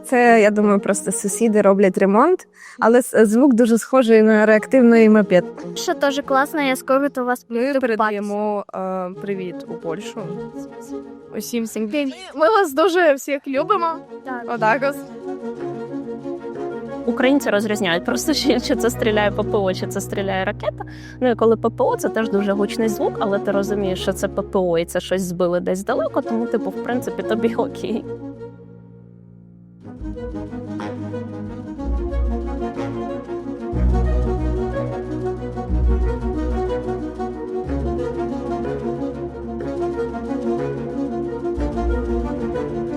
Це, я думаю, просто сусіди роблять ремонт, але звук дуже схожий на реактивний мопед. Що теж класно, я скоро до вас Ми передаємо привіт у Польщу. Усім. Ми вас дуже всіх любимо. Так. Отак ось. Українці розрізняють просто, чи це стріляє ППО, чи це стріляє ракета. Ну і коли ППО, це теж дуже гучний звук, але ти розумієш, що це ППО і це щось збили десь далеко, тому, в принципі, тобі окей.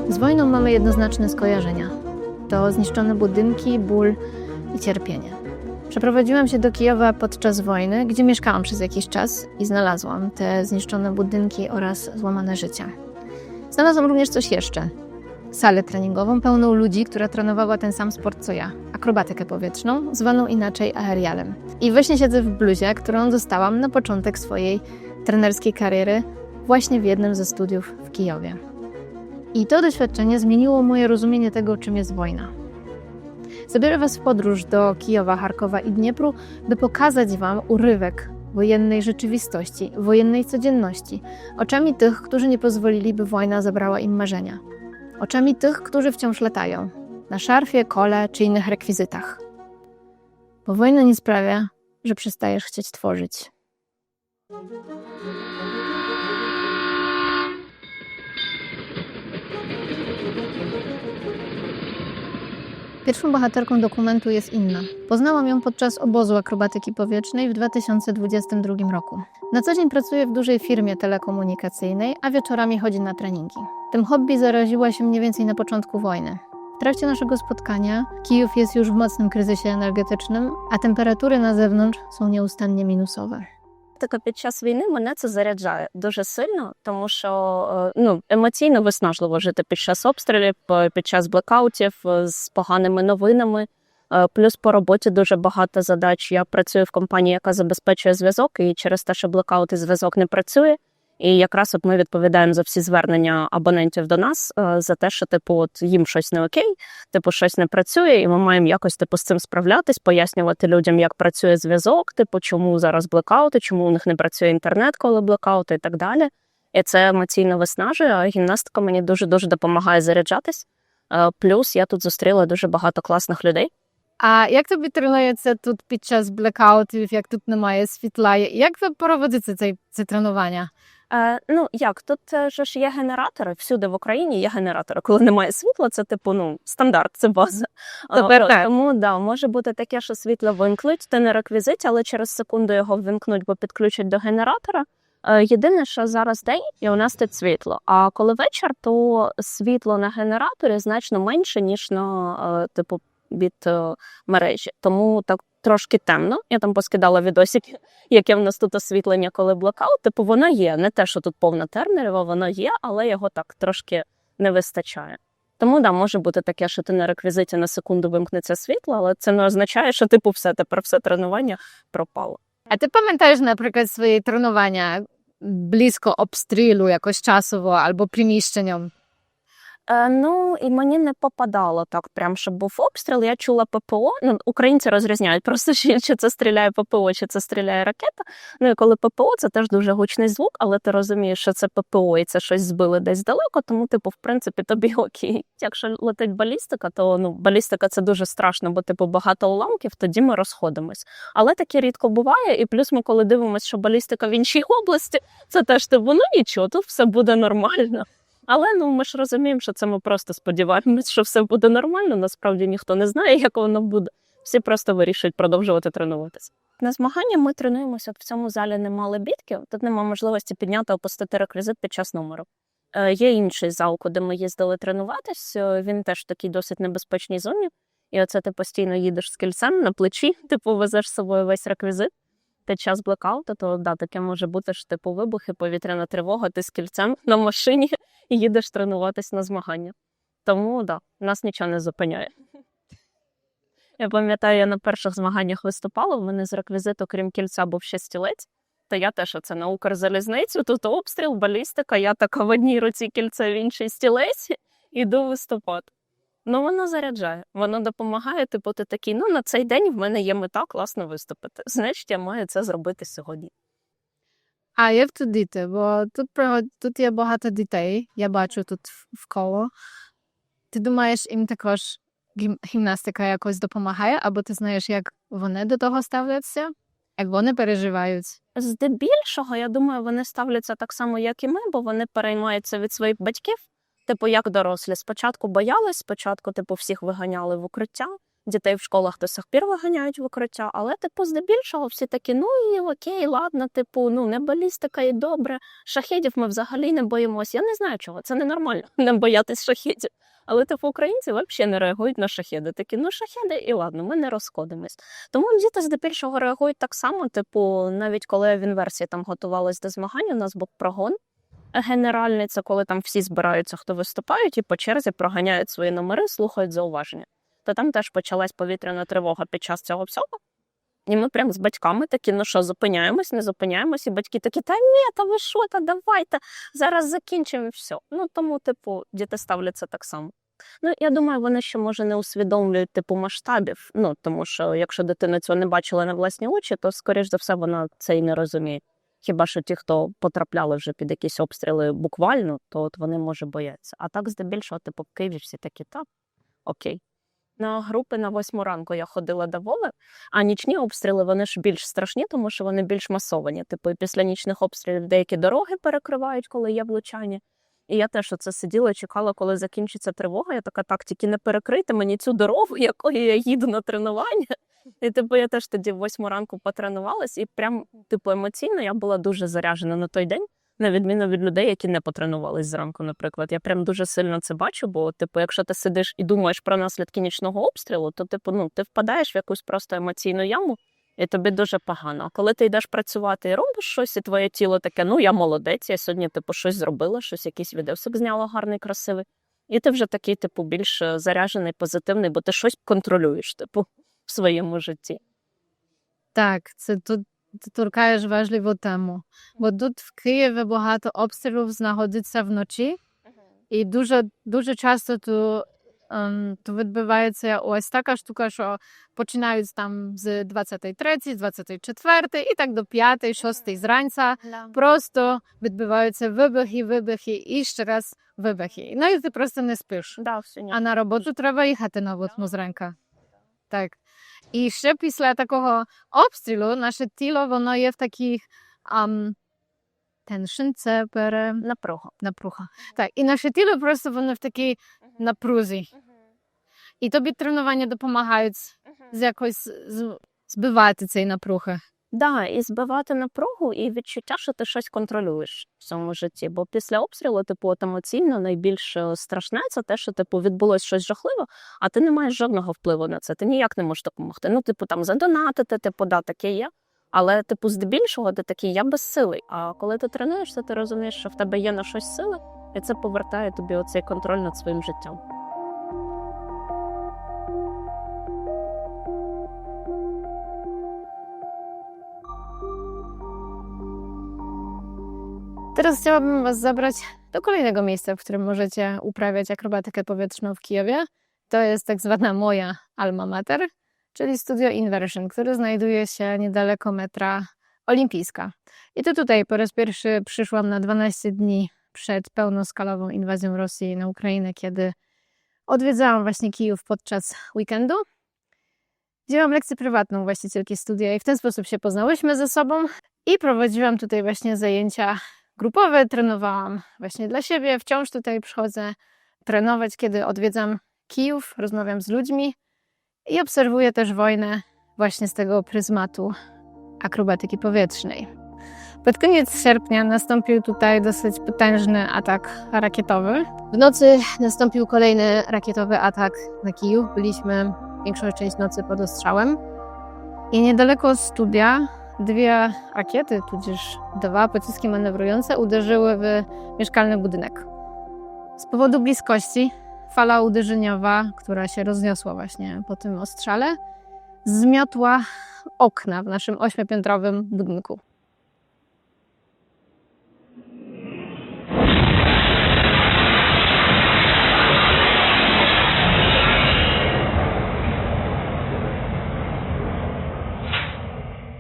Z wojną mamy jednoznaczne skojarzenia. To zniszczone budynki, ból i cierpienie. Przeprowadziłam się do Kijowa podczas wojny, gdzie mieszkałam przez jakiś czas i znalazłam te zniszczone budynki oraz złamane życie. Znalazłam również coś jeszcze. Salę treningową pełną ludzi, która trenowała ten sam sport co ja. Akrobatykę powietrzną, zwaną inaczej aerialem. I właśnie siedzę w bluzie, którą dostałam na początek swojej trenerskiej kariery właśnie w jednym ze studiów w Kijowie. I to doświadczenie zmieniło moje rozumienie tego, czym jest wojna. Zabiorę Was w podróż do Kijowa, Charkowa i Dniepru, by pokazać Wam urywek wojennej rzeczywistości, wojennej codzienności, oczami tych, którzy nie pozwolili, by wojna zabrała im marzenia, oczami tych, którzy wciąż latają na szarfie, kole czy innych rekwizytach. Bo wojna nie sprawia, że przestajesz chcieć tworzyć. Pierwszą bohaterką dokumentu jest Inna. Poznałam ją podczas obozu akrobatyki powietrznej w 2022 roku. Na co dzień pracuje w dużej firmie telekomunikacyjnej, a wieczorami chodzi na treningi. Tym hobby zaraziła się mniej więcej na początku wojny. W trakcie naszego spotkania Kijów jest już w mocnym kryzysie energetycznym, a temperatury na zewnątrz są nieustannie minusowe. Під час війни мене це заряджає дуже сильно, тому що емоційно виснажливо жити під час обстрілів, під час блекаутів, з поганими новинами. Плюс по роботі дуже багато задач. Я працюю в компанії, яка забезпечує зв'язок, і через те, що блекаут і зв'язок не працює. І якраз ми відповідаємо за всі звернення абонентів до нас за те, що їм щось не окей, щось не працює, і ми маємо якось з цим справлятись, пояснювати людям, як працює зв'язок, чому зараз блекаути, чому у них не працює інтернет, коли блекаути і так далі. І це емоційно виснажує, а гімнастика мені дуже-дуже допомагає заряджатись. Плюс я тут зустріла дуже багато класних людей. А як тобі тренується тут під час блекаутів, як тут немає світла? Як ви проводите це тренування? Тут ж є генератори, всюди в Україні є генератори. Коли немає світла, це стандарт, це база. Тому, може бути таке, що світло вимкнуть, ти на реквізиті, але через секунду його вимкнуть, бо підключать до генератора. Єдине, що зараз день, і у нас тут світло. А коли вечір, то світло на генераторі значно менше, ніж на, від мережі. Тому так трошки темно. Я там поскидала відосики, яке в нас тут освітлення, коли блокаут. Воно є. Не те, що тут повна Тернерєва, воно є, але його так трошки не вистачає. Тому, може бути таке, що ти на реквізиті на секунду вимкнеться світло, але це не означає, що все тренування пропало. А ти пам'ятаєш, наприклад, свої тренування близько обстрілу якось часово або приміщенням? І мені не попадало так прям, щоб був обстріл. Я чула ППО. Українці розрізняють просто, чи це стріляє ППО, чи це стріляє ракета. І коли ППО, це теж дуже гучний звук, але ти розумієш, що це ППО і це щось збили десь далеко, тому, в принципі, тобі окей. Якщо летить балістика, то, балістика це дуже страшно, бо, багато уламків, тоді ми розходимось. Але таке рідко буває, і плюс ми, коли дивимося, що балістика в іншій області, це теж, нічого, тут все буде нормально. Але ми ж розуміємо, що це ми просто сподіваємось, що все буде нормально. Насправді ніхто не знає, як воно буде. Всі просто вирішують продовжувати тренуватися. На змагання ми тренуємося. В цьому залі нема лебідки. Тут нема можливості підняти, опустити реквізит під час номеру. Є інший зал, куди ми їздили тренуватись. Він теж в такій досить небезпечній зоні. І оце ти постійно їдеш з кільцем на плечі, везеш з собою весь реквізит. Під час блекауту, то таке може бути ж вибухи, повітряна тривога, ти з кільцем на машині і їдеш тренуватись на змагання. Тому, нас нічого не зупиняє. Я пам'ятаю, я на перших змаганнях виступала, в мене з реквізиту, крім кільця, був ще стілець. Та я теж оце на Укрзалізницю, тут обстріл, балістика, я така в одній руці кільце, в іншій стілець, іду виступати. Ну, воно заряджає, воно допомагає, типу, ти такий, ну, на цей день в мене є мета класно виступити. Значить, я маю це зробити сьогодні. А як тут діти? Бо тут є багато дітей, я бачу тут вколо. Ти думаєш, їм також гімнастика якось допомагає, або ти знаєш, як вони до того ставляться, як вони переживають? Здебільшого, я думаю, вони ставляться так само, як і ми, бо вони переймаються від своїх батьків, типу, як дорослі. Спочатку боялись, спочатку, типу, всіх виганяли в укриття, дітей в школах до сих пір виганяють в укриття, але, типу, здебільшого всі такі, ну, і окей, ладно, типу, ну, не балістика і добре, шахедів ми взагалі не боїмося. Я не знаю чого, це ненормально, не боятись шахедів. Але, типу, українці взагалі не реагують на шахеди. Такі, ну, шахеди, і ладно, ми не розходимось. Тому діти здебільшого реагують так само, типу, навіть коли я в інверсії там готувалась до змагань, у нас був прогон генеральний, це коли там всі збираються, хто виступають, і по черзі проганяють свої номери, слухають зауваження. То там теж почалась повітряна тривога під час цього всього. І ми прям з батьками такі, ну що, зупиняємось, не зупиняємось, і батьки такі, та ні, та ви що, та давайте, зараз закінчимо і все. Ну, тому, типу, діти ставляться так само. Ну, я думаю, вони ще, може, не усвідомлюють, типу, масштабів, ну, тому що, якщо дитина цього не бачила на власні очі, то, скоріш за все, вона це і не розуміє. Хіба що ті, хто потрапляли вже під якісь обстріли буквально, то от вони, може, бояться. А так, здебільшого, типу, в Києві всі такі, так, окей. На групи на 8 ранку я ходила до Воли, а нічні обстріли, вони ж більш страшні, тому що вони більш масовані. Типу, і після нічних обстрілів деякі дороги перекривають, коли є влучання. І я теж оце сиділа, чекала, коли закінчиться тривога. Я така, так, тільки не перекрийте мені цю дорогу, якою я їду на тренування. І типу, я теж тоді в 8 ранку потренувалась, і прям, типу, емоційно я була дуже заряджена на той день, на відміну від людей, які не потренувались зранку, наприклад. Я прям дуже сильно це бачу, бо, типу, якщо ти сидиш і думаєш про наслідки нічного обстрілу, то, типу, ну, ти впадаєш в якусь просто емоційну яму, і тобі дуже погано. А коли ти йдеш працювати і робиш щось, і твоє тіло таке, ну, я молодець, я сьогодні, типу, щось зробила, щось, якийсь відосик зняла гарний, красивий, і ти вже такий, типу, більш заряджений, позитивний, бо ти щось контролюєш, типу, в своєму житті. Так, це тут ти торкаєш важливу тему. Бо тут в Києві багато обстрілів знаходиться вночі, і дуже часто то відбувається ось така штука, що починають там з 23, 24 і так до 5, 6 зранця. Просто відбуваються вибухи і ще раз вибухи. Ну і ти просто не спиш. Да, все, ні. А на роботу треба їхати на 8 зранку. Так. І ще після такого обстрілу наше тіло, воно є в таких tension, це напруга. Так, і наше тіло просто воно в такій напрузі. І тобі тренування допомагають якось збивати цей напруги. Да, і збивати напругу, і відчуття, що ти щось контролюєш в цьому житті. Бо після обстрілу, типу, от емоційно найбільш страшне це те, що, типу, відбулось щось жахливе, а ти не маєш жодного впливу на це. Ти ніяк не можеш допомогти. Ну, типу, там, задонатити, типу, да, таке є. Але, типу, здебільшого ти такий, я безсилий. А коли ти тренуєшся, ти розумієш, що в тебе є на щось сили, і це повертає тобі оцей контроль над своїм життям. Teraz chciałabym Was zabrać do kolejnego miejsca, w którym możecie uprawiać akrobatykę powietrzną w Kijowie. To jest tak zwana moja alma mater, czyli Studio Inversion, które znajduje się niedaleko metra Olimpijska. I to tutaj po raz pierwszy przyszłam na 12 dni przed pełnoskalową inwazją Rosji na Ukrainę, kiedy odwiedzałam właśnie Kijów podczas weekendu. Wzięłam lekcję prywatną właścicielki studia i w ten sposób się poznałyśmy ze sobą i prowadziłam tutaj właśnie zajęcia grupowe, trenowałam właśnie dla siebie. Wciąż tutaj przychodzę trenować, kiedy odwiedzam Kijów, rozmawiam z ludźmi i obserwuję też wojnę właśnie z tego pryzmatu akrobatyki powietrznej. Pod koniec sierpnia nastąpił tutaj dosyć potężny atak rakietowy. W nocy nastąpił kolejny rakietowy atak na Kijów. Byliśmy większą część nocy pod ostrzałem. I niedaleko studia 2 rakiety, tudzież 2 pociski manewrujące uderzyły w mieszkalny budynek. Z powodu bliskości fala uderzeniowa, która się rozniosła właśnie po tym ostrzale, zmiotła okna w naszym 8-piętrowym budynku.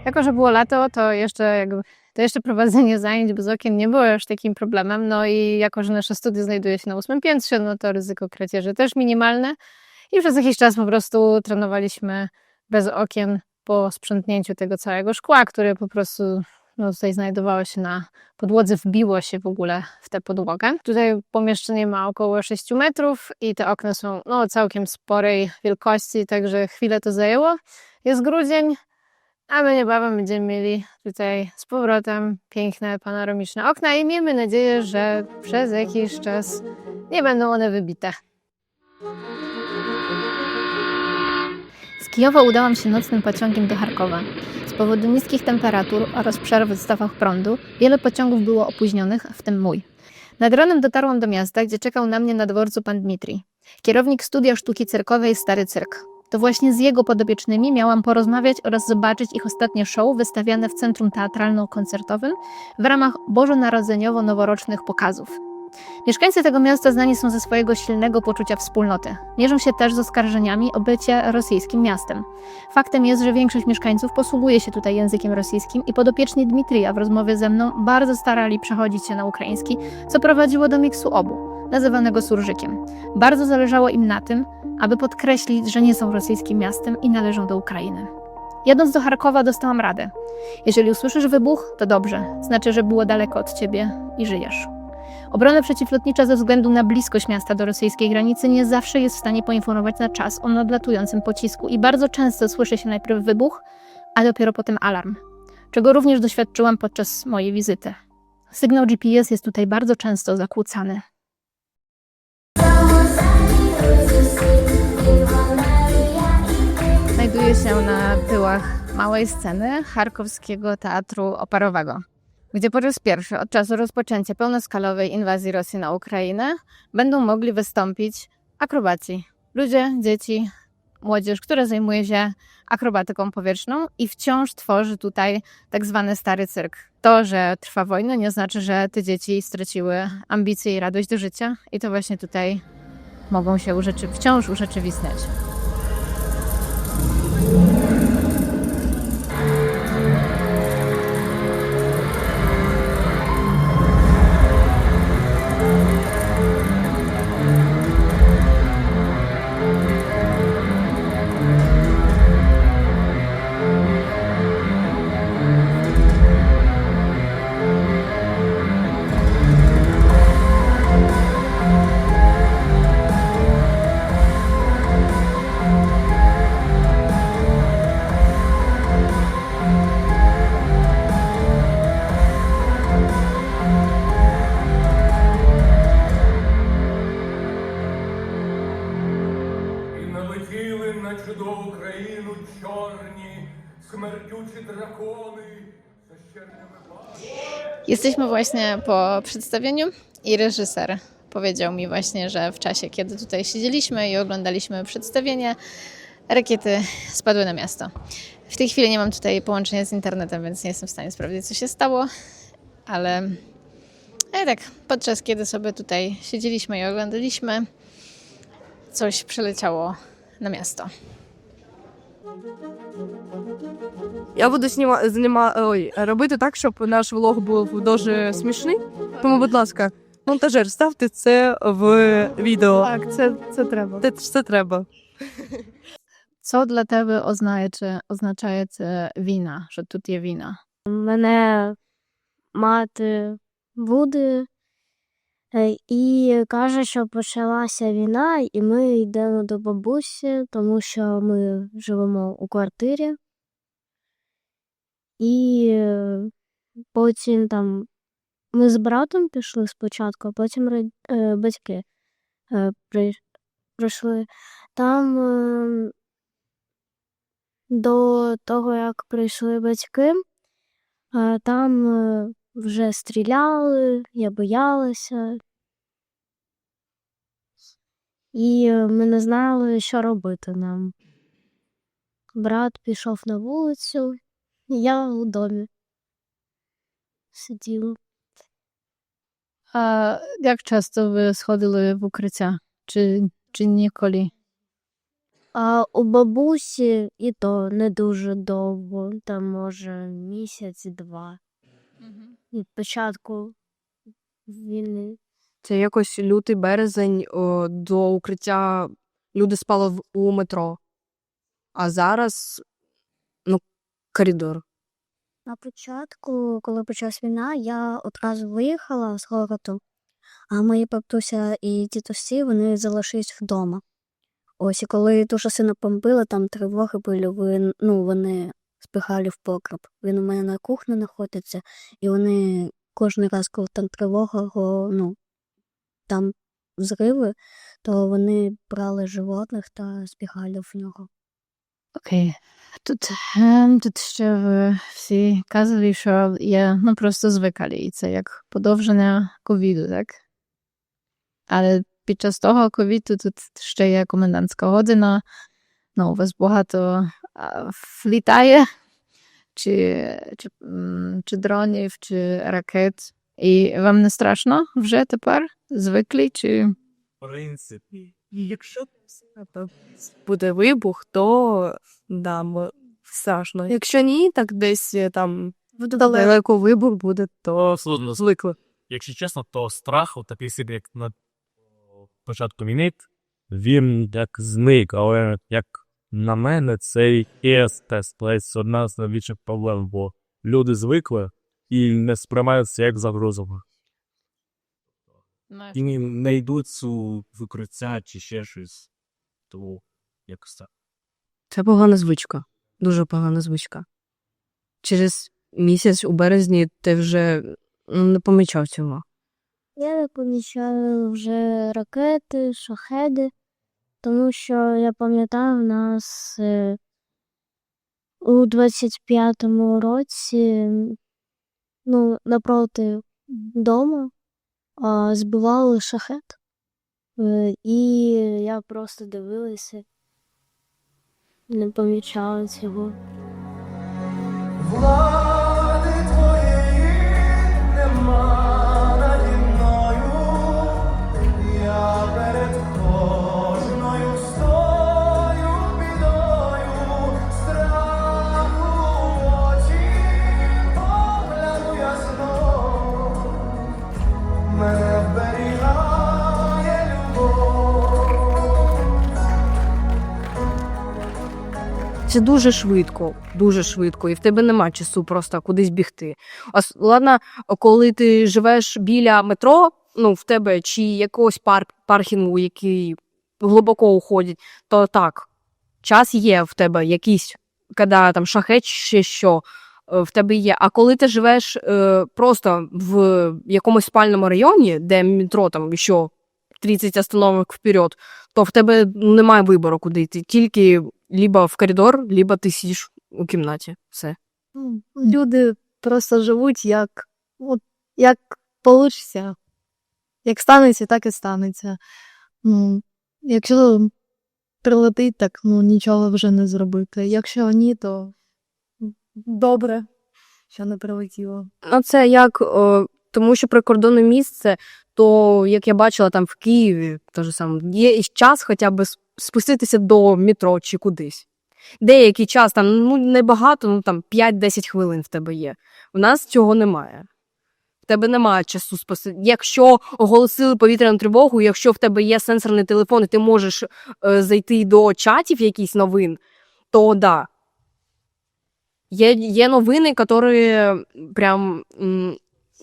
Jako że było lato, to jeszcze prowadzenie zajęć bez okien nie było już takim problemem. No i jako że nasze studio znajduje się na 8. piętrze, no to ryzyko kradzieży też minimalne. I przez jakiś czas po prostu trenowaliśmy bez okien po sprzątnięciu tego całego szkła, które po prostu tutaj znajdowało się na podłodze, wbiło się w ogóle w tę podłogę. Tutaj pomieszczenie ma około 6 metrów i te okna są całkiem sporej wielkości, także chwilę to zajęło. Jest grudzień, a my niebawem będziemy mieli tutaj z powrotem piękne, panoramiczne okna i miejmy nadzieję, że przez jakiś czas nie będą one wybite. Z Kijowa udałam się nocnym pociągiem do Charkowa. Z powodu niskich temperatur oraz przerw w dostawach prądu wiele pociągów było opóźnionych, w tym mój. Nad ranem dotarłam do miasta, gdzie czekał na mnie na dworcu pan Dmitrij, kierownik studia sztuki cyrkowej Stary Cyrk. To właśnie z jego podopiecznymi miałam porozmawiać oraz zobaczyć ich ostatnie show wystawiane w Centrum Teatralno-Koncertowym w ramach bożonarodzeniowo-noworocznych pokazów. Mieszkańcy tego miasta znani są ze swojego silnego poczucia wspólnoty. Mierzą się też z oskarżeniami o bycie rosyjskim miastem. Faktem jest, że większość mieszkańców posługuje się tutaj językiem rosyjskim i podopieczni Dmitrija w rozmowie ze mną bardzo starali przechodzić się na ukraiński, co prowadziło do miksu obu, nazywanego surżykiem. Bardzo zależało im na tym, aby podkreślić, że nie są rosyjskim miastem i należą do Ukrainy. Jadąc do Charkowa dostałam radę. Jeżeli usłyszysz wybuch, to dobrze, znaczy, że było daleko od ciebie i żyjesz. Obrona przeciwlotnicza ze względu na bliskość miasta do rosyjskiej granicy nie zawsze jest w stanie poinformować na czas o nadlatującym pocisku i bardzo często słyszy się najpierw wybuch, a dopiero potem alarm, czego również doświadczyłam podczas mojej wizyty. Sygnał GPS jest tutaj bardzo często zakłócany. Znajduję się na tyłach małej sceny Charkowskiego Teatru Operowego, gdzie po raz pierwszy od czasu rozpoczęcia pełnoskalowej inwazji Rosji na Ukrainę będą mogli wystąpić akrobaci. Ludzie, dzieci, młodzież, która zajmuje się akrobatyką powietrzną i wciąż tworzy tutaj tak zwany Stary Cyrk. To, że trwa wojna, nie znaczy, że te dzieci straciły ambicje i radość do życia i to właśnie tutaj mogą się wciąż urzeczywistniać. чудову країну чорні, смердючі дракони, ze ściernione Jesteśmy właśnie po przedstawieniu i reżyser powiedział mi właśnie, że w czasie, kiedy tutaj siedzieliśmy i oglądaliśmy przedstawienie, rakiety spadły na miasto. W tej chwili nie mam tutaj połączenia z internetem, więc nie jestem w stanie sprawdzić, co się stało, ale tak, podczas kiedy sobie tutaj siedzieliśmy i oglądaliśmy, coś прилетіло на місто. Я буду робити так, щоб наш влог був дуже смішний. Тому, будь ласка, монтажер, ставте це в відео. Так, це треба. Це треба. Co dla тебе означає це війна, що тут є війна? Мене мати буде і каже, що почалася війна, і ми йдемо до бабусі, тому що ми живемо у квартирі. І потім там ми з братом пішли спочатку, а потім батьки прийшли. Там до того, як прийшли батьки, там вже стріляли, я боялася. І ми не знали, що робити нам. Брат пішов на вулицю, я у домі сиділа. А як часто ви сходили в укриття? Чи ніколи? А у бабусі і то не дуже довго, там може місяць-два. Від початку війни. Це якось лютий березень до укриття люди спали у метро. А зараз, коридор. На початку, коли почалась війна, я одразу виїхала з городу, а мої бабуся і дідусі, вони залишились вдома. Ось, і коли дуже сильно бомбили, там тривоги були, вони збігали в погреб. Він у мене на кухні знаходиться, і вони кожен раз, коли там тривога, там взриви, то вони брали животних та збігали в нього. Окей. Тут ще всі казали, що є просто звикалі, і це як подовження ковіду, так? Але під час того ковіду тут ще є комендантська година, у вас багато літає, чи дронів, чи ракет. І вам не страшно вже тепер? Звикли, чи... В принципі, якщо буде вибух, то страшно. Якщо ні, так десь там далеко вибух буде, то звикли. Якщо чесно, то страх, такий собі, як на початку війни, він як зник, але як на мене, це є одна з найбільших проблем, бо люди звикли і не сприймаються як загрозу. І не йдуть у викриття чи ще щось, тому якось так. Це погана звичка. Дуже погана звичка. Через місяць у березні ти вже не помічав цього. Я не помічаю вже ракети, шахеди, тому що я пам'ятаю, в нас у 25-му році, напроти дому, збивали шахет, і я просто дивилася, не помічала цього. Влади твоєї нема наді мною, я перед кожною стою бідою, страху в очі погляду ясно, мене вберігає любов. Це дуже швидко, і в тебе нема часу просто кудись бігти. Ладно, коли ти живеш біля метро, в тебе чи якогось паркінгу, який глибоко уходить, то так, час є в тебе якийсь, коли там шахет чи що, в тебе є. А коли ти живеш просто в якомусь спальному районі, де метро там ще 30 остановок вперед, то в тебе немає вибору, куди йти. Тільки либо в коридор, либо ти сидиш у кімнаті. Все. Люди просто живуть як получиться. Як станеться, так і станеться. Якщо прилетить, так нічого вже не зробити. Якщо ні, то добре, що не прилетіло. Це як, тому що прикордонне місце, то, як я бачила там в Києві, те саме, є час хоча б спуститися до метро чи кудись. Деякий час, там, небагато, 5-10 хвилин в тебе є. У нас цього немає. В тебе немає часу спуститися. Якщо оголосили повітряну тривогу, якщо в тебе є сенсорний телефон, і ти можеш зайти до чатів якихось новин, то да. Є новини, які прям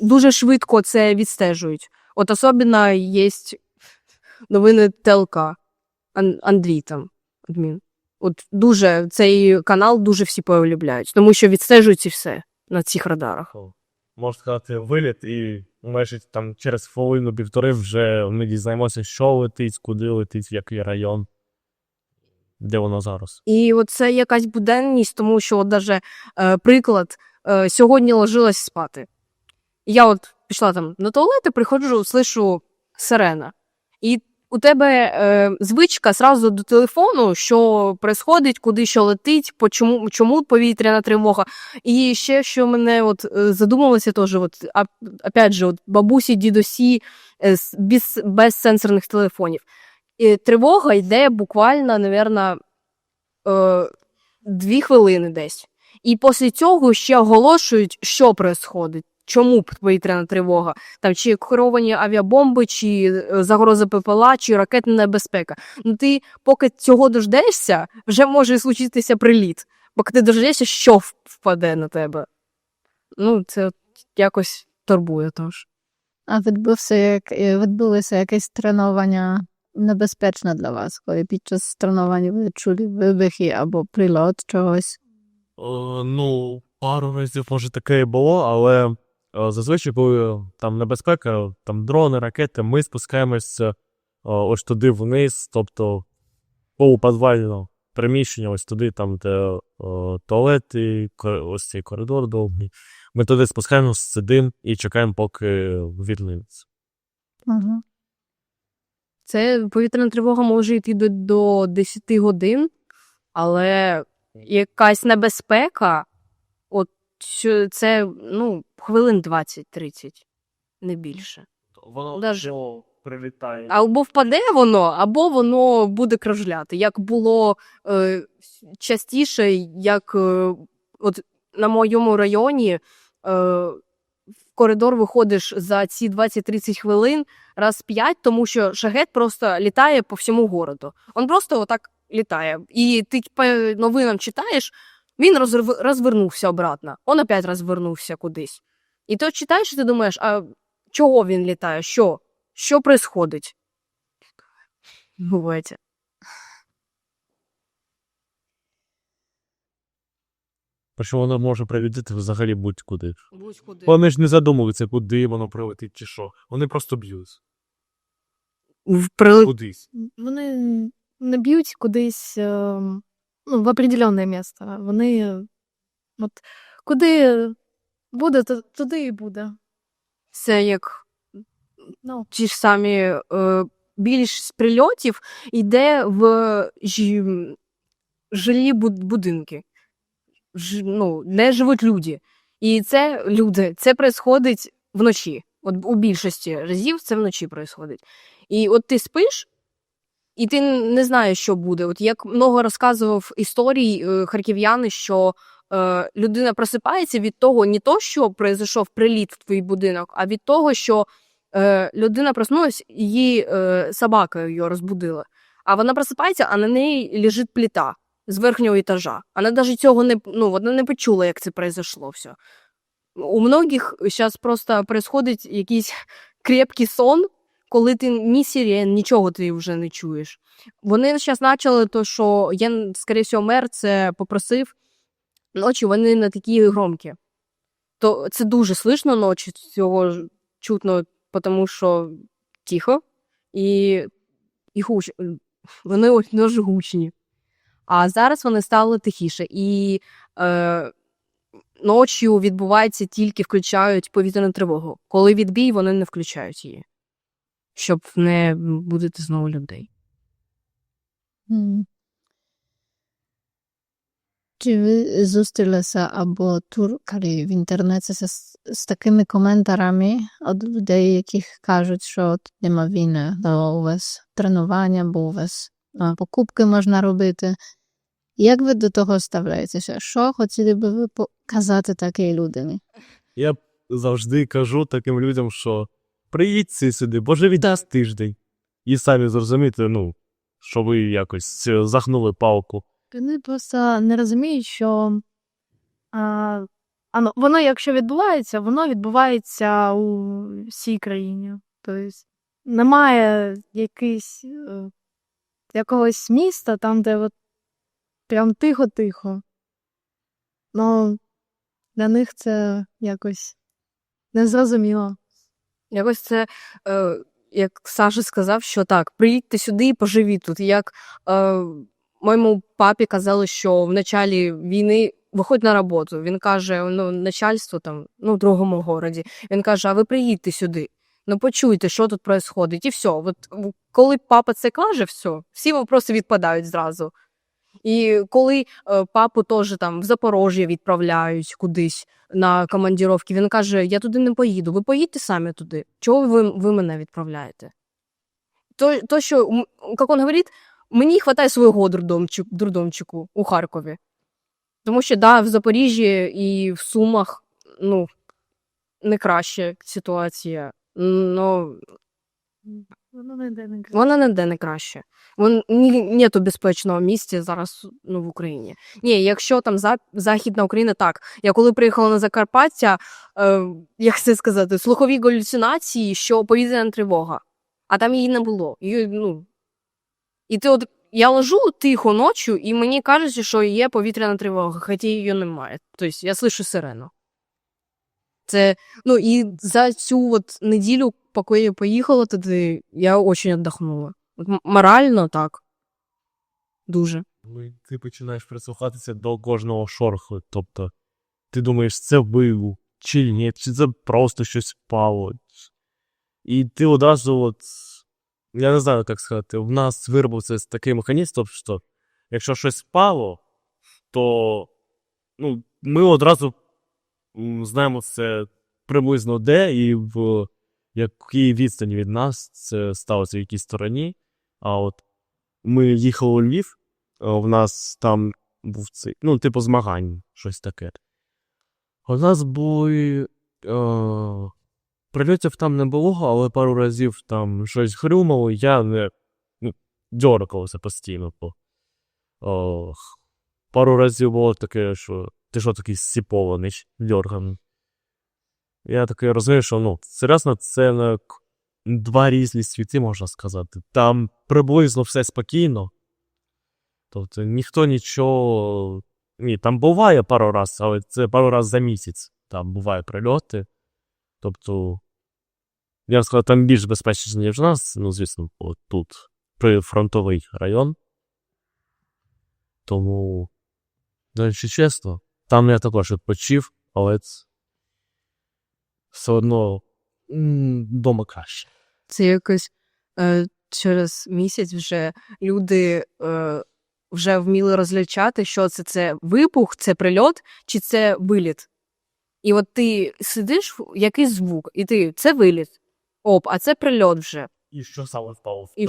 дуже швидко це відстежують. От особливо є новини ТЛК. Андрій там, адмін. От дуже, цей канал дуже всі полюбляють, тому що відстежують і все на цих радарах. Можна сказати, виліт, і майже там через хвилину-півтори вже ми дізнаємося, що летить, куди летить, в який район, де воно зараз. І от це якась буденність, тому що, от даже приклад, сьогодні ложилась спати. Я от пішла там на туалет і приходжу, слышу сирена. І у тебе звичка сразу до телефону, що происходить, куди що летить, чому повітряна тривога. І ще, що мене от задумалося теж, опять же, бабусі, дідусі без сенсорних телефонів. І тривога йде буквально, мабуть, 2 хвилини десь. І після цього ще оголошують, що відбувається. Чому повітряна тривога? Там чи керовані авіабомби, чи загроза ППЛА, чи ракетна небезпека. Ну ти поки цього дождешся, вже може случитися приліт. Поки ти дождешся, що впаде на тебе. Ну, це якось турбує тож. А відбулося якесь тренування небезпечне для вас, коли під час тренування ви чули вибухи або прильот чогось? Ну, пару разів, може, таке і було, але зазвичай, коли там небезпека, там дрони, ракети, ми спускаємося ось туди вниз, тобто полуподвальне приміщення, ось туди, там, де туалети, ось цей коридор довгий. Ми туди спускаємося, сидимо і чекаємо, поки вільниться. Угу. Це повітряна тривога може йти до 10 годин, але якась небезпека, от це, ну, хвилин 20-30, не більше. Воно Даже. прилітає. Або впаде воно, або воно буде кружляти. Як було частіше, як от на моєму районі в коридор виходиш за ці 20-30 хвилин раз 5, тому що шахет просто літає по всьому городу. Він просто отак літає. І ти по новинам читаєш, він розвернувся обратно. Он опять розвернувся кудись. І ти читаєш, і ти думаєш, а чого він літає? Що? Що происходить? Бувайте. Причому воно може прилетіти взагалі будь-куди. Будь-куди. Вони ж не задумуються, куди воно прилетить чи що. Вони просто б'ють. Кудись. Вони не б'ють кудись в определенне місце. Вони от куди буде, туди і буде. Це як Ну. ті ж самі більш з прильотів йде в жилі будинки. Де живуть люди. І це люди, це відбувається вночі. От у більшості разів це вночі відбувається. І от ти спиш, і ти не знаєш, що буде. От як много розказував історій харків'яни, що людина просипається від того, не то, що пройшов приліт в твій будинок, а від того, що людина проснулась, її собака її розбудила. А вона просипається, а на неї лежить плита з верхнього етажа. Вона навіть цього вона не почула, як це пройшло все. У многих зараз просто відбувається якийсь крепкий сон, коли ти ні сирен, нічого ти вже не чуєш. Вони зараз почали, то, що я, скоріше всього, мер це попросив, ночі вони не такі громкі. То це дуже слышно ночі, цього чутно, тому що тихо і гучно. Вони дуже гучні. А зараз вони стали тихіше. І ночі відбувається тільки включають повітряну тривогу. Коли відбій, вони не включають її. Щоб не будити знову людей. Чи ви зустрілися або туркали в інтернеті з такими коментарями від людей, яких кажуть, що от нема війни, бо у вас тренування, бо у вас покупки можна робити. Як ви до того ставляєтеся? Що хотіли би ви показати такій людині? Я завжди кажу таким людям, що приїдьте сюди, бо живіть тиждень. І самі зрозумієте, що ви якось загнули палку. Вони просто не розуміють, що воно, якщо відбувається, воно відбувається у всій країні. Тобто немає якогось міста, там, де от прям тихо-тихо. Ну, для них це якось незрозуміло. Якось це, як Саша сказав, що так, приїдьте сюди і поживіть тут. Як моєму папі казали, що в началі війни виходь на роботу. Він каже, начальство там, в другому городі. Він каже, а ви приїдьте сюди. Почуйте, що тут відбувається. І все. От, коли папа це каже, всі вопроси відпадають зразу. І коли папу теж там в Запорожжя відправляють кудись на командировки, він каже, я туди не поїду, ви поїдьте самі туди. Чого ви мене відправляєте? То що, як він говорить, мені вистачає свого дурдомчику у Харкові. Тому що, да, в Запоріжжі і в Сумах, ну, не краща ситуація. Ну, вона ніде не краще. Нету безпечного місця зараз, ну, в Україні. Ні, якщо там Західна Україна, так. Я коли приїхала на Закарпаття, як це сказати, слухові галюцинації, що повітряна тривога. А там її не було. І я лежу тихо ночі, і мені кажуть, що є повітряна тривога, хоча її немає. Тобто я слышу сирену. Це, ну, і за цю от неділю, поки я поїхала туди, я дуже віддохнула. Морально так. Дуже. Ти починаєш прислухатися до кожного шороху. Тобто, ти думаєш, це вибух, чи ні, чи це просто щось впало. І ти одразу, я не знаю, як сказати, в нас виробився такий механізм, що якщо щось впало, то ми одразу знаємо це приблизно де і в якій відстані від нас це сталося в якій стороні. А от ми їхали у Львів, в нас там був цей, типу змагань, щось таке. У нас були... Прильотів там не було, але пару разів там щось грюмало, я не дьоркався постійно. Пару разів було таке, що ти що такий зсіпований, дьорганий. Я таки розумію, що, серйозно, це два різні світи, можна сказати. Там приблизно все спокійно. Тобто ніхто нічого... Ні, там буває пару раз, але це пару раз за місяць. Там бувають прильоти. Тобто, я б сказав, там більш безпечніше, ніж в нас. Звісно, тут прифронтовий район. Тому, якщо чесно, там я також відпочив, але все одно вдома краще. Це якось через місяць вже люди вже вміли розлічати, що це вибух, це прильот, чи це виліт. І от ти сидиш, якийсь звук, і це виліт. А це прильот вже. І що саме впало? І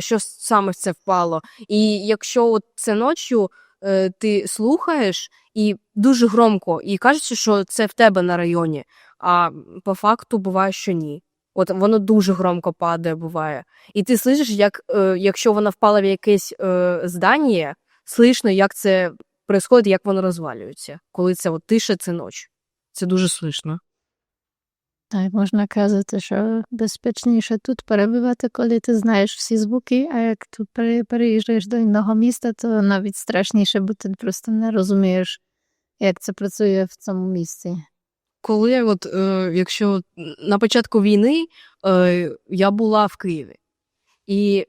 що саме це впало. І якщо це ночі ти слухаєш, і дуже громко, і кажеться, що це в тебе на районі, а по факту буває, що ні. От воно дуже громко падає, буває. І ти слышиш, якщо вона впала в якесь здання, слышно, як це відбувається, як воно розвалюється. Коли це тиша, це ніч. Це дуже слышно. Так, можна казати, що безпечніше тут перебувати, коли ти знаєш всі звуки, а як тут переїжджаєш до іншого міста, то навіть страшніше, бо ти просто не розумієш, як це працює в цьому місці. Коли, якщо на початку війни я була в Києві, і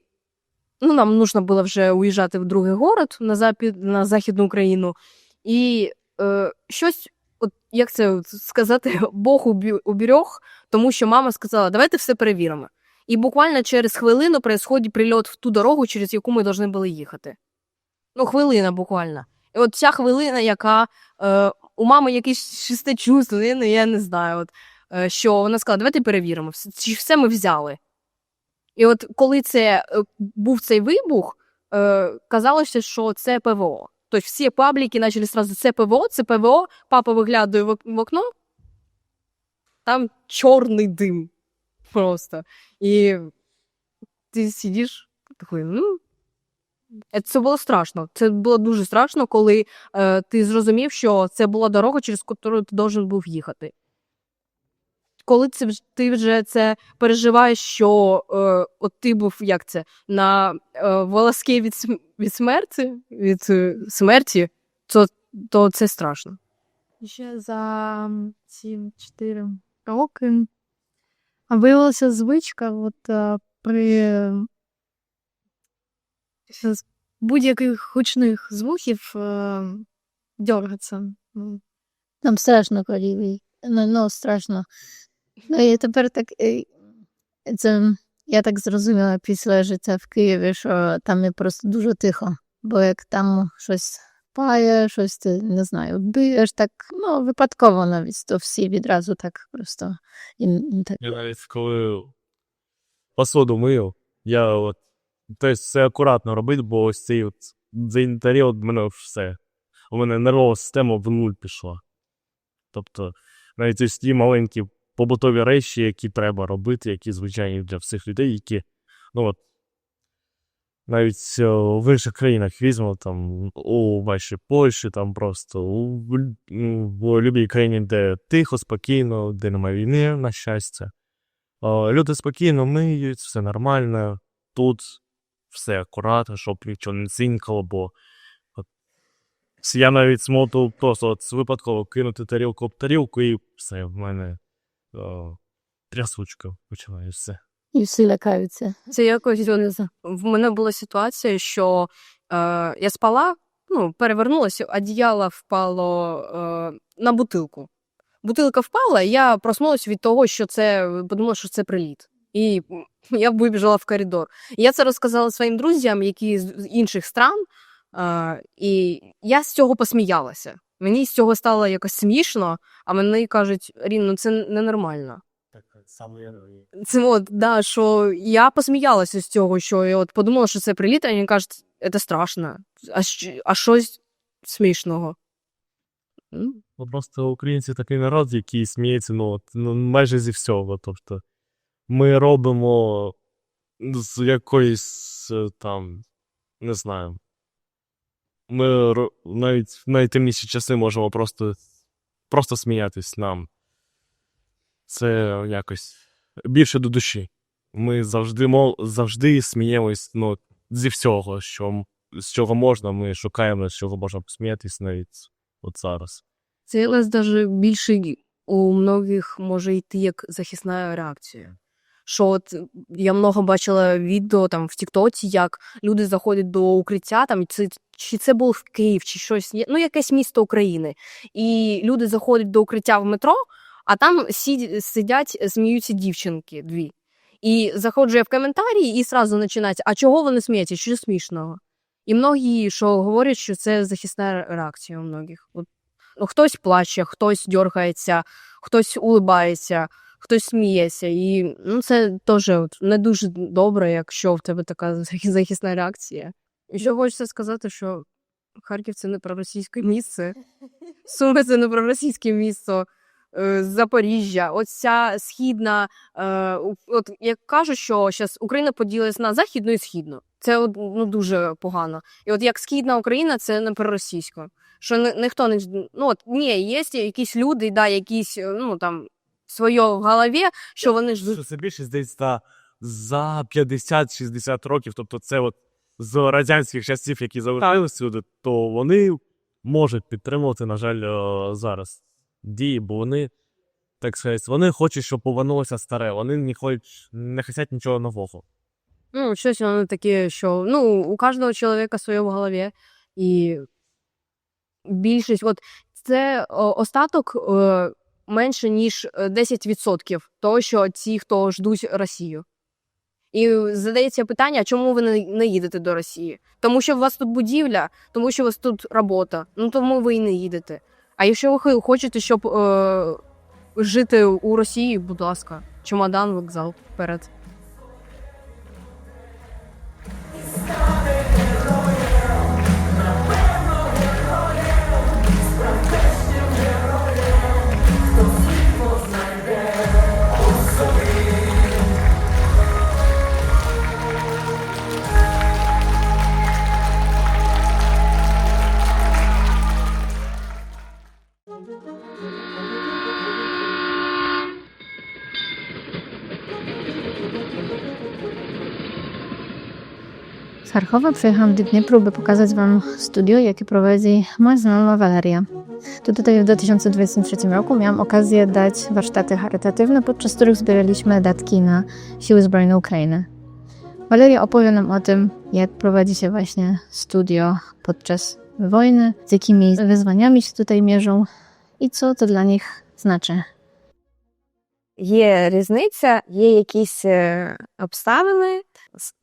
нам потрібно було вже уїжджати в другий город, на Західну Україну, і щось, як це сказати, Бог уберег, тому що мама сказала, давайте все перевіримо. І буквально через хвилину відбувається прильот в ту дорогу, через яку ми повинні були їхати. Хвилина буквально. І от ця хвилина, яка у мами якісь шесте чувство, я не знаю, що вона сказала, давайте перевіримо, чи все ми взяли. І от коли був цей вибух, казалося, що це ПВО. Тобто всі пабліки почали одразу, це ПВО, папа виглядає в окно, там чорний дим просто. І ти сидиш, такий, це було страшно. Це було дуже страшно, коли ти зрозумів, що це була дорога, через яку ти повинен був їхати. Коли ти вже це переживаєш, що ти був, на волоске від смерті, то це страшно. Ще за ці 4 роки виявилася звичка при з будь-яких гучних звуків дергатися. Там страшно, коли страшно. І тепер так, я так зрозуміла після життя в Києві, що там не просто дуже тихо, бо як там щось пає, щось ти, не знаю, б'єш, так, випадково навіть, то всі відразу так просто. Я навіть коли посуду мию, я Тобто все акуратно робити, бо ось цей от, за інвентарі от в мене все. У мене нервова система в нуль пішла. Тобто, навіть ось ті маленькі побутові речі, які треба робити, які звичайні для всіх людей, які, ну от, навіть в інших країнах візьмемо, там, у вашій Польщі, там просто, в любій країні, де тихо, спокійно, де немає війни, на щастя. Люди спокійно миють, все нормально, тут все акуратно, щоб нічого не цинкало, бо от, я навіть зможу просто от, випадково кинути тарілку об тарілку і все, в мене трясучка починає все. І всі лякаються. Це якось в мене була ситуація, що я спала, ну, перевернулася, одіяло впало на бутилку. Бутилка впала, і я проснулася від того, що це, подумала, що це приліт. І я вибіжала в коридор. Я це розказала своїм друзям, які з інших стран, і я з цього посміялася. Мені з цього стало якось смішно, а мені кажуть, Рін, ну це ненормально. Це от, да, що я посміялася з цього, що я от подумала, що це приліт, а вони кажуть, це страшно, а щось смішного. Ну, просто українці такий народ, який сміється, майже зі всього. Тобто, ми робимо з якоїсь там, не знаю, ми навіть в найтемніші часи можемо просто сміятись нам. Це якось більше до душі. Ми завжди сміємось зі всього, з чого можна, ми шукаємо, з чого можна посміятись навіть от зараз. Це у нас навіть більше у многих може йти як захисна реакція. Що от я много бачила відео там в Тіктоці, як люди заходять до укриття, там, чи це був Київ, чи щось, ну якесь місто України. І люди заходять до укриття в метро, а там сидять, сміються дівчинки дві. І заходжу я в коментарі і одразу починають, а чого вони сміються, що смішного? І многі, що говорять, що це захисна реакція у многих. От, ну, хтось плаче, хтось дергається, хтось улибається, хтось сміється. І ну, це теж не дуже добре, якщо в тебе така захисна реакція. І що хочеться сказати, що Харків – це не проросійське місце, Суми – це не проросійське місто, Запоріжжя, оця східна, от як кажуть, що зараз Україна поділилась на західну і східну. Це ну, дуже погано. І от як східна Україна, це не проросійсько. Що ніхто не, ну от ні, є якісь люди, да, якісь, ну там, своє в голові, що вони ж... Що це більшість десь за 50-60 років, тобто це от з радянських часів, які залишилися люди, то вони можуть підтримувати, на жаль, зараз дії, бо вони, так сказати, вони хочуть, щоб повернулося старе, вони не хочуть нічого нового. Ну, щось воно таке, що, ну, у кожного чоловіка своє в голові, і більшість, от, це остаток менше, ніж 10% того, що ті, хто ждуть Росію. І задається питання, чому ви не їдете до Росії? Тому що у вас тут будівля, тому що у вас тут робота, ну тому ви і не їдете. А якщо ви хочете, щоб жити у Росії, будь ласка, чемодан, вокзал, вперед. Z Charkowa przyjechałam do Dniepru, by pokazać Wam studio, jakie prowadzi moja znajoma Waleria. To tutaj w 2023 roku miałam okazję dać warsztaty charytatywne, podczas których zbieraliśmy datki na Siły Zbrojne Ukrainy. Waleria opowie nam o tym, jak prowadzi się właśnie studio podczas wojny, z jakimi wyzwaniami się tutaj mierzą i co to dla nich znaczy. Є різниця, є якісь обставини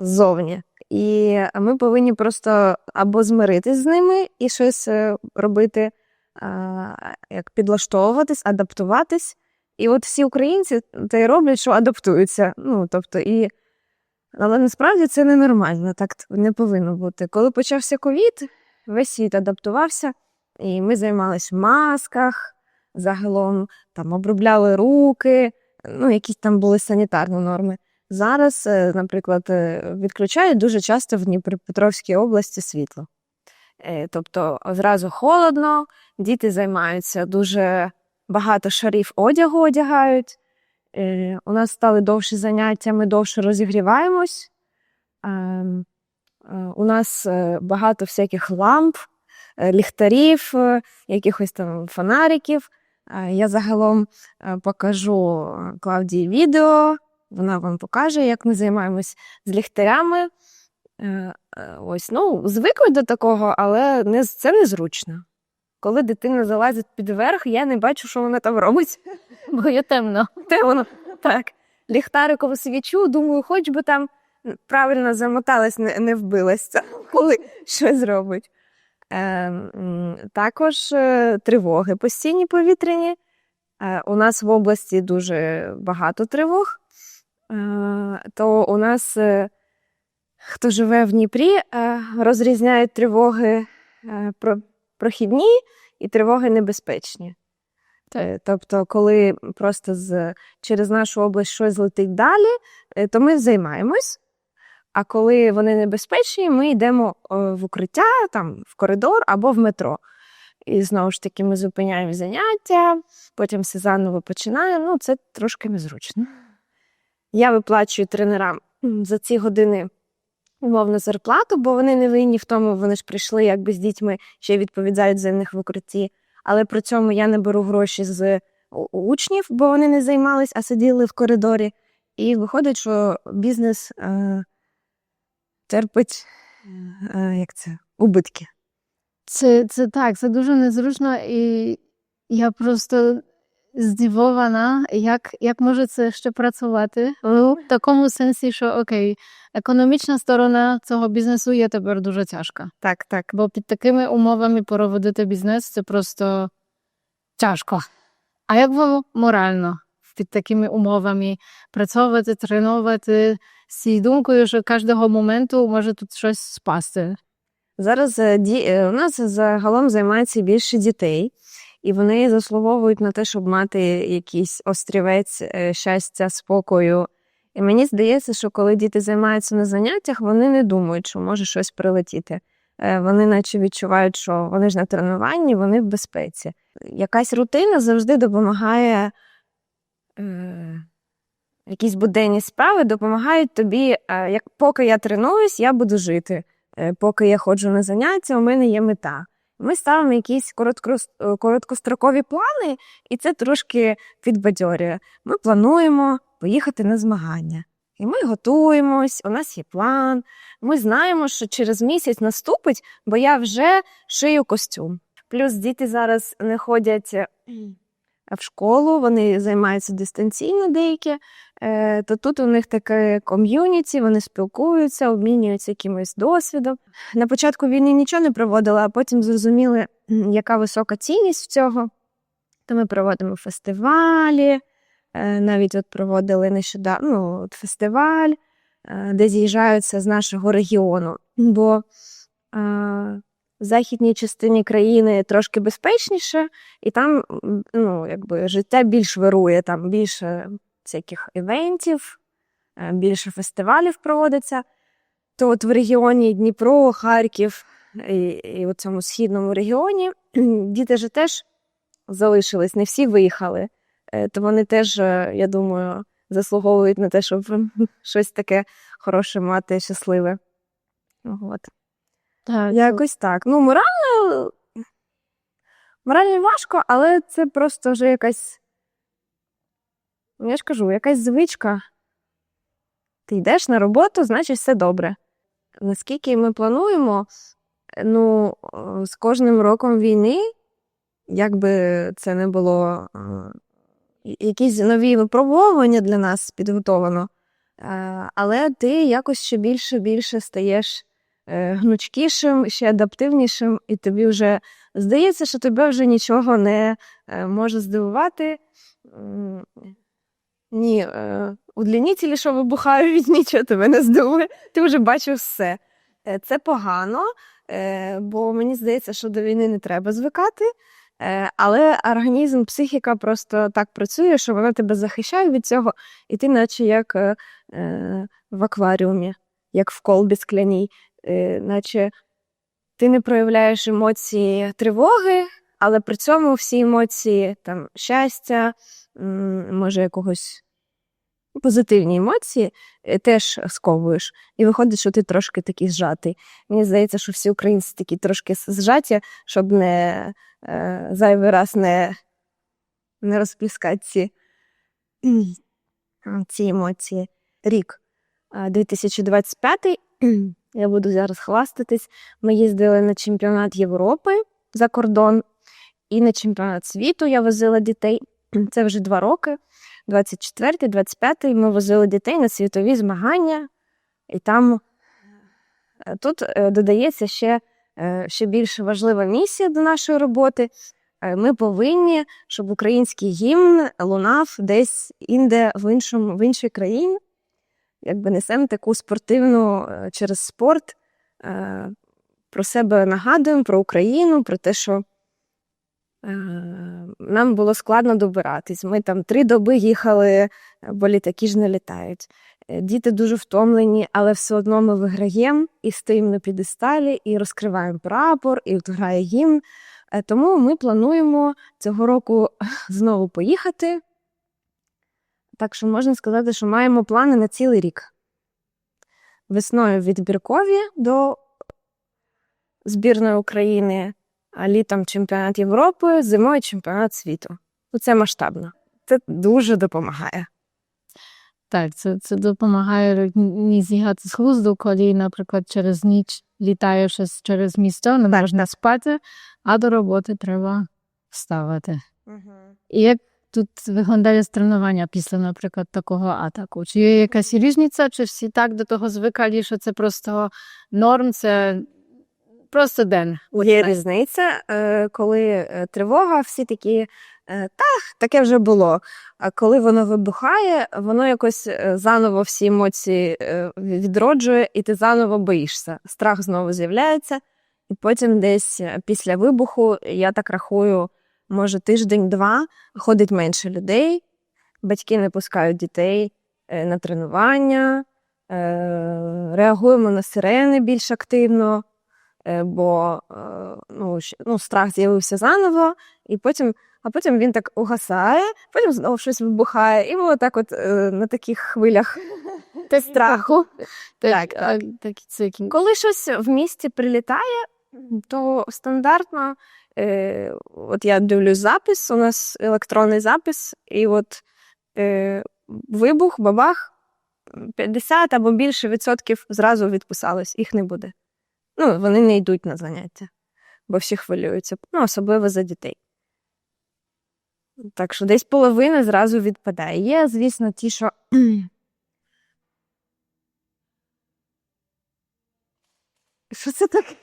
ззовні. І ми повинні просто або змиритись з ними і щось робити, як підлаштовуватись, адаптуватись. І от всі українці те й роблять, що адаптуються. Ну, тобто, і Але насправді це ненормально, так не повинно бути. Коли почався ковід, весь світ адаптувався, і ми займалися в масках, загалом там обробляли руки, ну, якісь там були санітарні норми. Зараз, наприклад, відключають дуже часто в Дніпропетровській області світло. Тобто зразу холодно, діти займаються, дуже багато шарів одягу одягають. У нас стали довші заняття, ми довше розігріваємось. У нас багато всяких ламп, ліхтарів, якихось там фонариків. Я загалом покажу Клавдії відео, вона вам покаже, як ми займаємось з ліхтарями. Ось, ну, звикли до такого, але це незручно. Коли дитина залазить під верх, я не бачу, що вона там робить. Бо є темно. Темно, так. Ліхтарикову свічу, думаю, хоч би там правильно замоталась, не вбилась, коли щось робить. Також тривоги постійні повітряні. У нас в області дуже багато тривог. То у нас, хто живе в Дніпрі, розрізняють тривоги прохідні і тривоги небезпечні. Тобто, коли просто через нашу область щось летить далі, то ми займаємось. А коли вони небезпечні, ми йдемо в укриття, там, в коридор або в метро. І знову ж таки ми зупиняємо заняття, потім все заново починаємо. Ну, це трошки незручно. Я виплачую тренерам за ці години умовну зарплату, бо вони не винні в тому, вони ж прийшли якби з дітьми, ще відповідають за них в укритті. Але при цьому я не беру гроші з учнів, бо вони не займались, а сиділи в коридорі. І виходить, що бізнес терпить убитки. Це так, це дуже незручно, і я просто здивована, як може це ще працювати. В такому сенсі, що окей, економічна сторона цього бізнесу є тепер дуже тяжка. Так. Бо під такими умовами проводити бізнес – це просто тяжко. А як воно морально під такими умовами працювати, тренувати з цією думкою, що кожного моменту може тут щось спасти? Зараз у нас загалом займається більше дітей, і вони заслуговують на те, щоб мати якийсь острівець щастя, спокою. І мені здається, що коли діти займаються на заняттях, вони не думають, що може щось прилетіти. Вони наче відчувають, що вони ж на тренуванні, вони в безпеці. Якась рутина завжди допомагає, якісь буденні справи допомагають тобі, поки я тренуюсь, я буду жити. Поки я ходжу на заняття, у мене є мета. Ми ставимо якісь короткострокові плани, і це трошки підбадьорює. Ми плануємо поїхати на змагання. І ми готуємось, у нас є план. Ми знаємо, що через місяць наступить, бо я вже шию костюм. Плюс діти зараз не ходять в школу, вони займаються дистанційно деякі, то тут у них таке ком'юніті, вони спілкуються, обмінюються якимось досвідом. На початку війни нічого не проводили, а потім зрозуміли, яка висока цінність в цього. То ми проводимо фестивалі, навіть от проводили нещодавно фестиваль, де з'їжджаються з нашого регіону. Бо в західній частині країни трошки безпечніше, і там життя більш вирує, там більше всяких івентів, більше фестивалів проводиться. То от в регіоні Дніпро, Харків і в цьому східному регіоні діти ж теж залишились, не всі виїхали. То вони теж, я думаю, заслуговують на те, щоб щось таке хороше мати, щасливе. От. Так, Якось так. Ну, морально важко, але це просто вже якась, я ж кажу, якась звичка. Ти йдеш на роботу, значить все добре. Наскільки ми плануємо, з кожним роком війни, як би це не було, якісь нові випробування для нас підготовлено, але ти якось ще більше стаєш гнучкішим, ще адаптивнішим, і тобі вже здається, що тебе вже нічого не може здивувати. Ні удлінітелі, що вибухають, нічого тебе не здує, ти вже бачив все. Це погано, бо мені здається, що до війни не треба звикати, але організм, психіка просто так працює, що вона тебе захищає від цього, і ти наче як в акваріумі, як в колбі скляній, наче ти не проявляєш емоції тривоги, але при цьому всі емоції там, щастя, може якогось позитивні емоції теж сковуєш. І виходить, що ти трошки такий зжатий. Мені здається, що всі українці такі трошки зжаті, щоб не зайвий раз не розплескати ці емоції. Рік 2025, я буду зараз хвастатись, ми їздили на чемпіонат Європи за кордон і на чемпіонат світу я возила дітей. Це вже 2 роки. 24-й, 25-й ми возили дітей на світові змагання, і там тут додається ще більш важлива місія до нашої роботи. Ми повинні, щоб український гімн лунав десь інде в іншій країні. Якби несемо таку спортивну через спорт, про себе нагадуємо, про Україну, про те, що нам було складно добиратись. Ми там 3 доби їхали, бо літаки ж не літають. Діти дуже втомлені, але все одно ми виграємо і стоїмо на п'єдесталі, і розкриваємо прапор, і от грає гімн. Тому ми плануємо цього року знову поїхати. Так що можна сказати, що маємо плани на цілий рік. Весною відбіркові до збірної України, а літом чемпіонат Європи, зимою чемпіонат світу. Це масштабно. Це дуже допомагає. Так, це допомагає не з'їхати з глузду, коли, наприклад, через ніч літаєш через місто, не можна спати, а до роботи треба вставати. І як тут виглядає тренування після, наприклад, такого атаку? Чи є якась різниця, чи всі так до того звикали, що це просто норм, це просто день? Є різниця, коли тривога, всі такі, таке вже було. А коли воно вибухає, воно якось заново всі емоції відроджує, і ти заново боїшся. Страх знову з'являється, і потім десь після вибуху, я так рахую, може тиждень-два, ходить менше людей, батьки не пускають дітей на тренування, реагуємо на сирени більш активно, бо страх з'явився заново, а потім він так угасає, потім знову щось вибухає, і ми отак от на таких хвилях страху. Так. Коли щось в місті прилітає, то стандартно, от я дивлюсь запис, у нас електронний запис, і от вибух, бабах, 50 або більше відсотків зразу відписалось, їх не буде. Вони не йдуть на заняття, бо всі хвилюються, особливо за дітей. Так що десь половина зразу відпадає. Є, звісно, ті, що... Що це таке?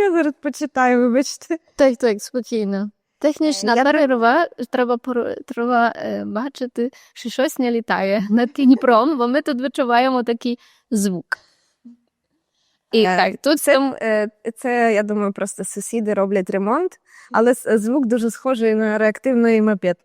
Я зараз почитаю, вибачте. Так, спокійно. Технічна перерва, треба бачити, що щось не літає над Дніпром, бо ми тут відчуваємо такий звук. І так, тут це, я думаю, просто сусіди роблять ремонт, але звук дуже схожий на реактивний мопед.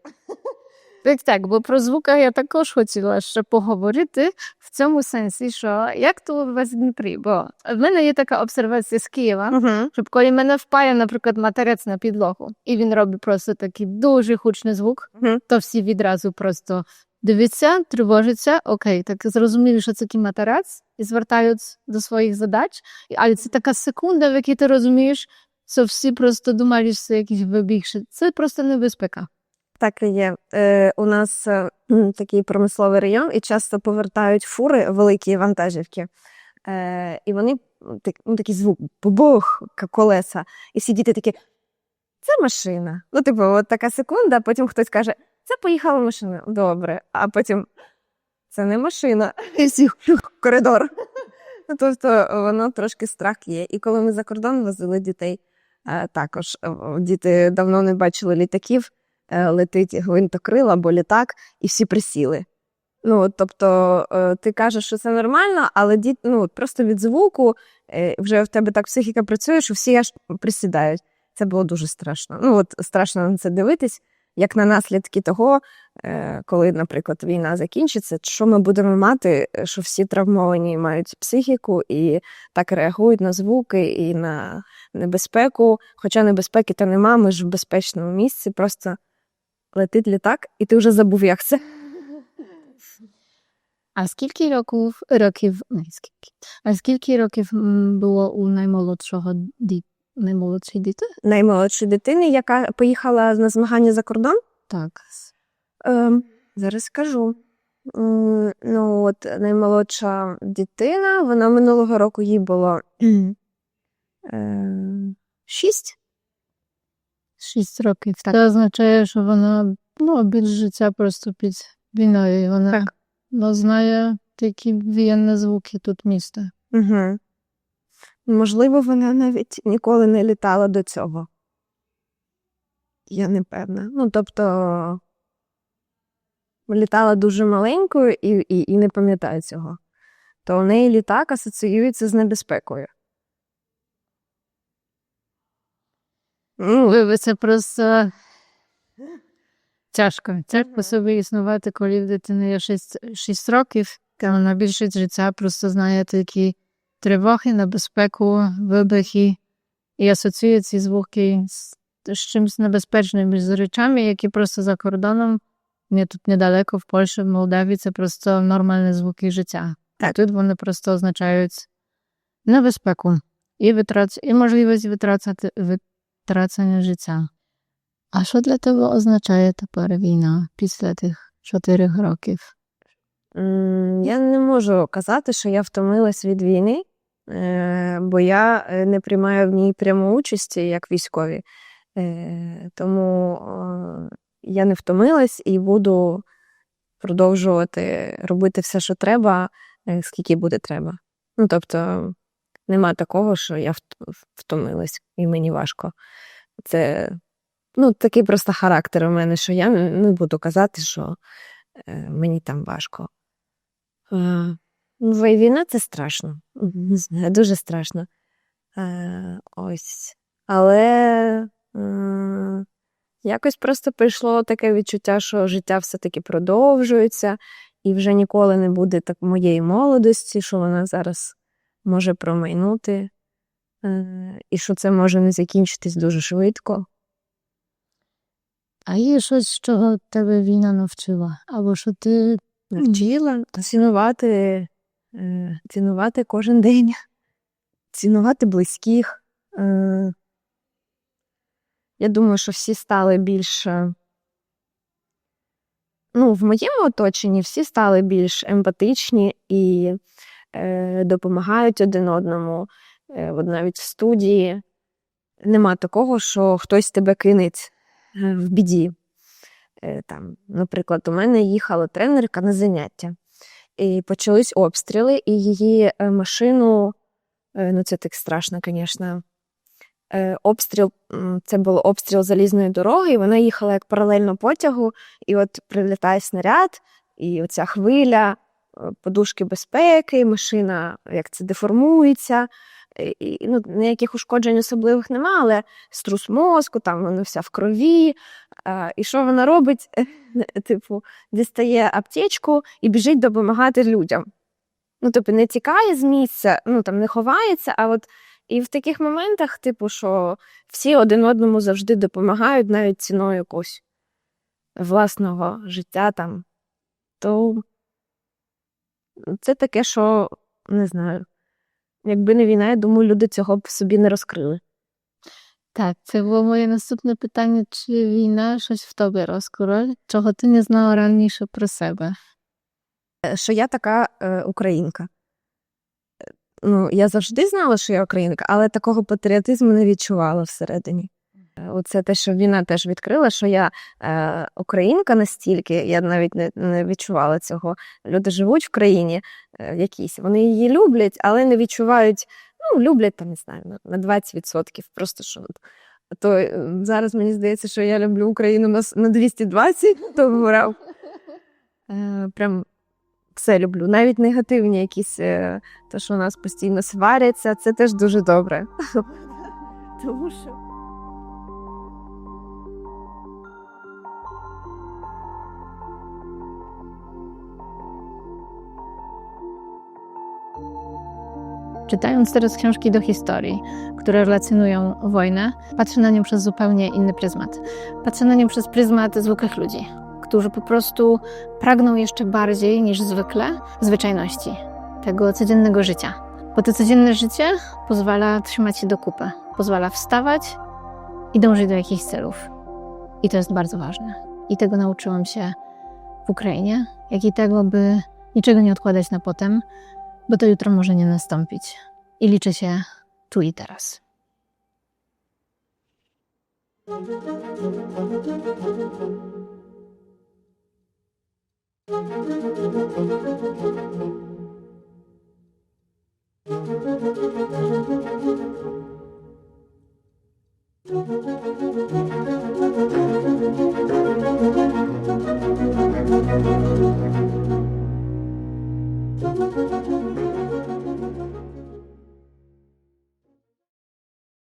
Так, бо про звука я також хотіла ще поговорити в цьому сенсі, що як то у вас в Дніпрі, бо в мене є така обсервація з Києва, щоб коли мене впає, наприклад, матерець на підлогу, і він робить просто такий дуже гучний звук, то всі відразу просто дивляться, тривожаться, окей, так зрозуміли, що це такий матерець, і звертають до своїх задач, але це така секунда, в якій ти розумієш, що всі просто думають, що це якийсь вибіг, це просто небезпека. Так і є. У нас такий промисловий район, і часто повертають фури, великі вантажівки, і вони, такий звук, бубух, колеса, і всі діти такі, це машина. От така секунда, потім хтось каже, це поїхала машина, добре, а потім, це не машина, і всі в коридор. Тобто воно трошки страх є. І коли ми за кордон возили дітей, також діти давно не бачили літаків, летить гвинтокрил або літак, і всі присіли. Ну, тобто, ти кажеш, що це нормально, але просто від звуку вже в тебе так психіка працює, що всі аж присідають. Це було дуже страшно. Ну, от страшно на це дивитись, як на наслідки того, коли, наприклад, війна закінчиться, що ми будемо мати, що всі травмовані мають психіку і так реагують на звуки і на небезпеку. Хоча небезпеки то нема, ми ж в безпечному місці, просто летить літак, і ти вже забув, як це. А скільки років було у наймолодшої діти? Наймолодшої дитини, яка поїхала на змагання за кордон? Так. Зараз скажу. Ну, от наймолодша дитина, вона минулого року їй було 6. 6 років. Так. Це означає, що вона більш життя просто під війною. І вона знає такі воєнні звуки тут міста. Угу. Можливо, вона навіть ніколи не літала до цього. Я не певна. Ну, тобто, літала дуже маленькою і не пам'ятає цього. То у неї літак асоціюється з небезпекою. Це просто тяжко. Тяжко собі існувати, коли в дитини є 6 років, та вона більшість життя просто знає такі тривоги, небезпеку, вибухи і асоціює ці звуки з чимось небезпечним, з речами, які просто за кордоном, не тут недалеко, в Польщі, в Молдавії, це просто нормальні звуки життя. Так. Тут вони просто означають небезпеку і можливість витрачення життя. А що для тебе означає тепер війна після тих 4 років? Я не можу казати, що я втомилась від війни, бо я не приймаю в ній пряму участі, як військові. Тому я не втомилась і буду продовжувати робити все, що треба, скільки буде треба. Ну, тобто, нема такого, що я втомилась і мені важко. Це, такий просто характер у мене, що я не буду казати, що мені там важко. Війна – це страшно. Не знаю, дуже страшно. Ось. Але якось просто прийшло таке відчуття, що життя все-таки продовжується, і вже ніколи не буде так моєї молодості, що вона зараз може промайнути, і що це може не закінчитись дуже швидко. А є щось, чого тебе війна навчила? Або що ти навчила цінувати кожен день, цінувати близьких. Я думаю, що всі стали більш, в моєму оточенні всі стали більш емпатичні і допомагають один одному. От навіть в студії нема такого, що хтось тебе кинеть в біді. Там, наприклад, у мене їхала тренерка на заняття. І почались обстріли, і її машину, це так страшно, звісно, це був обстріл залізної дороги, і вона їхала як паралельно потягу, і от прилітає снаряд, і оця хвиля, подушки безпеки, машина, як це деформується, і ніяких ушкоджень особливих нема, але струс мозку, там вона вся в крові. І що вона робить? Дістає аптечку і біжить допомагати людям. Тобто не тікає з місця, не ховається, а от і в таких моментах, що всі один одному завжди допомагають, навіть ціною якогось власного життя там, то це таке, що, не знаю, якби не війна, я думаю, люди цього б собі не розкрили. Так, це було моє наступне питання, чи війна щось в тобі розкрила, чого ти не знала раніше про себе? Що я така українка. Я завжди знала, що я українка, але такого патріотизму не відчувала всередині. Оце те, що війна теж відкрила, що я українка настільки, я навіть не відчувала цього. Люди живуть в країні якійсь, вони її люблять, але не відчувають, люблять, там, не знаю, на 20%. Просто що. То зараз мені здається, що я люблю Україну на 220, то прям все люблю. Навіть негативні якісь, то, що у нас постійно сваряться, це теж дуже добре. Тому що Czytając teraz książki do historii, które relacjonują wojnę, patrzę na nią przez zupełnie inny pryzmat. Patrzę na nią przez pryzmat zwykłych ludzi, którzy po prostu pragną jeszcze bardziej niż zwykle zwyczajności, tego codziennego życia. Bo to codzienne życie pozwala trzymać się do kupy, pozwala wstawać i dążyć do jakichś celów. I to jest bardzo ważne. I tego nauczyłam się w Ukrainie, jak i tego, by niczego nie odkładać na potem, bo to jutro może nie nastąpić. I liczy się tu i teraz.